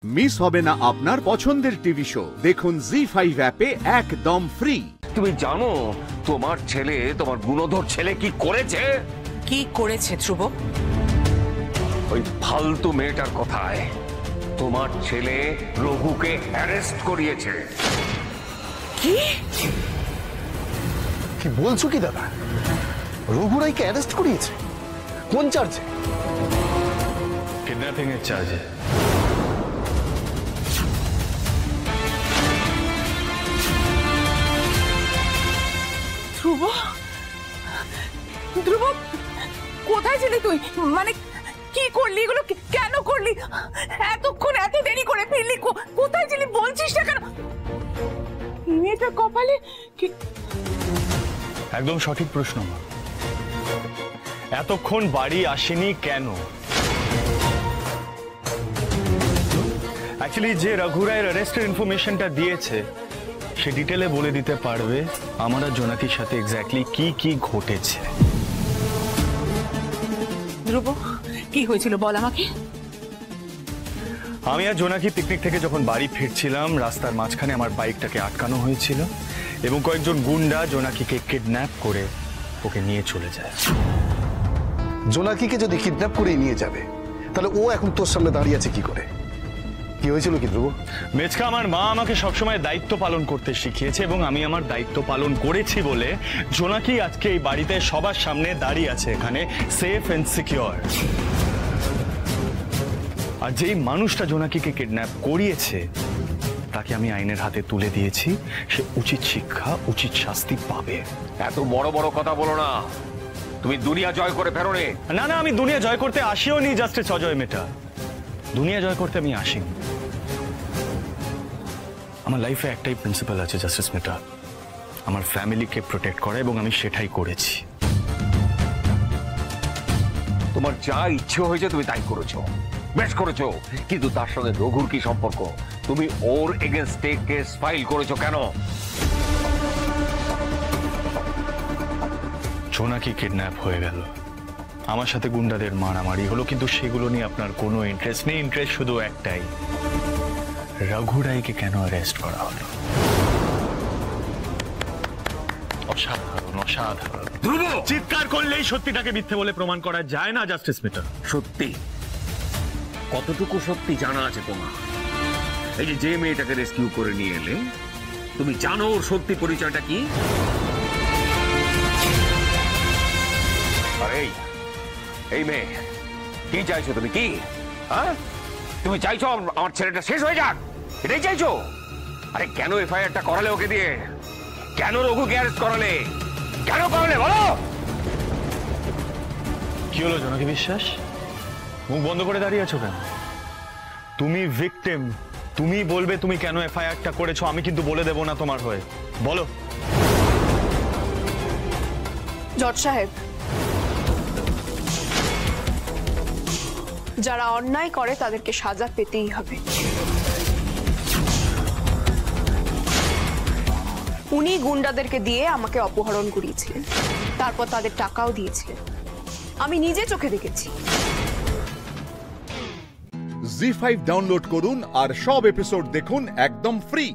Miss হবে না আপনার পছন্দের টিভি শো। দেখুন জি5 অ্যাপে একদম ফ্রি। তুমি জানো তোমার ছেলে, তোমার গুণধর ছেলে কি করেছে? কি করেছে ধ্রুব? ওই ফালতু মেয়েটার কথায় তোমার ছেলে রঘুকে অ্যারেস্ট করিয়েছে। কি কি বলছো কি দাদা? রঘুরাইকে অ্যারেস্ট করিয়েছে? কোন চার্জে? কিডন্যাপিং এর চার্জে। ধ্রুব, ধ্রুব কোথায় ছিলি তুই? মানে কি করলি এগুলো? কেন করলি? এতক্ষণ এত দেরি করে ফিরলি, কোথায় ছিলি বলছিস না কেন? মেয়েটা কপালে একদম সঠিক প্রশ্ন মা। এতক্ষণ বাড়ি আসেনি কেন? অ্যাকচুয়ালি যে রঘুরায়ের অ্যারেস্টের ইনফরমেশনটা দিয়েছে সে ডিটেলে বলে দিতে পারবে আমার আর জোনাকির সাথে এক্স্যাক্টলি কি কি ঘটেছে। ধ্রুব কি হয়েছিল বল আমাকে। আমি আর জোনাকি পিকনিক থেকে যখন বাড়ি ফিরছিলাম, রাস্তার মাঝখানে আমার বাইকটাকে আটকানো হয়েছিল এবং কয়েকজন গুন্ডা জোনাকিকে কিডন্যাপ করে ওকে নিয়ে চলে যায়। জোনাকিকে যদি কিডন্যাপ করে নিয়ে যাবে তাহলে ও এখন তোর সামনে দাঁড়িয়ে আছে কি করে? কি হয়েছিল কি ধ্রুব? মেচকা, আমার মা আমাকে সবসময় দায়িত্ব পালন করতে শিখিয়েছে এবং আমি আমার দায়িত্ব পালন করেছি বলে জোনাকি আজকে এই বাড়িতে সবার সামনে দাঁড়িয়ে আছে, এখানে সেফ এন্ড সিকিউর। আর যেই মানুষটা জোনাকিকে কিডন্যাপ করিয়েছে তাকে আমি আইনের হাতে তুলে দিয়েছি। সে উচিত শিক্ষা, উচিত শাস্তি পাবে। এত বড় বড় কথা বলো না। তুমি দুনিয়া জয় করে ফেরো রে। না না, আমি দুনিয়া জয় করতে আসিও নি জাস্টিস অজয় মেটা। দুনিয়া জয় করতে আমি আসিনি। আমার লাইফে একটাই প্রিন্সিপাল আছে জাস্টিস মেটা, আমার ফ্যামিলিকে প্রোটেক্ট করা, এবং আমি সেটাই করেছি। তোমার যা ইচ্ছে হয়েছে তুমি তাই করেছো, বেশ করেছো, কিন্তু তার সঙ্গে রঘুর কি সম্পর্ক? তুমি ওর এগেইনস্টে কেস ফাইল করেছো কেন? জোনাকি কিডন্যাপ হয়ে গেল, আমার সাথে গুন্ডাদের মারামারি হলো, কিন্তু সেগুলো নিয়ে আপনার কোনো ইন্টারেস্ট নেই। ইন্টারেস্ট শুধু একটাই, রঘুরাইকে কেন অ্যারেস্ট করা হলো। অসাধারণ, অসাধারণ। ধ্রুব, চিৎকার করলেই সত্যিটাকে মিথ্যে বলে প্রমাণ করা যায় না জাস্টিস মেটা। সত্যি কতটুকু সত্যি জানা আছে তোমার? এই যে মেয়েটাকে রেস্কিউ করে নিয়ে এলে, তুমি জানো ওর সত্যি পরিচয়টা কি? আরে এই মেয়ে, কি চাইছো তুমি? কি তুমি চাইছো আমার ছেলেটা শেষ হয়ে যাক? এটাই চাইছো? আরে কেন এফআইআরটা করালে ওকে দিয়ে? কেন রঘুকে অ্যারেস্ট করালে? কেন করালে বলো? কি হলো জোনাকি বিশ্বাস, মুখ বন্ধ করে দাঁড়িয়ে আছো কেন? তুমি ভিকটিম, তুমি বলবে তুমি কেন এফআইআরটা করেছো, আমি কিন্তু বলে দেব না তোমার হয়ে। বলো। জজ সাহেব, যারা অন্যায় করে তাদেরকে সাজা পেতেই হবে। উনি গুন্ডাদেরকে দিয়ে আমাকে অপহরণ করিয়েছিলেন, তারপর তাদের টাকাও দিয়েছিলেন, আমি নিজে চোখে দেখেছি। জি5 ডাউনলোড করুন আর সব এপিসোড দেখুন একদম ফ্রি।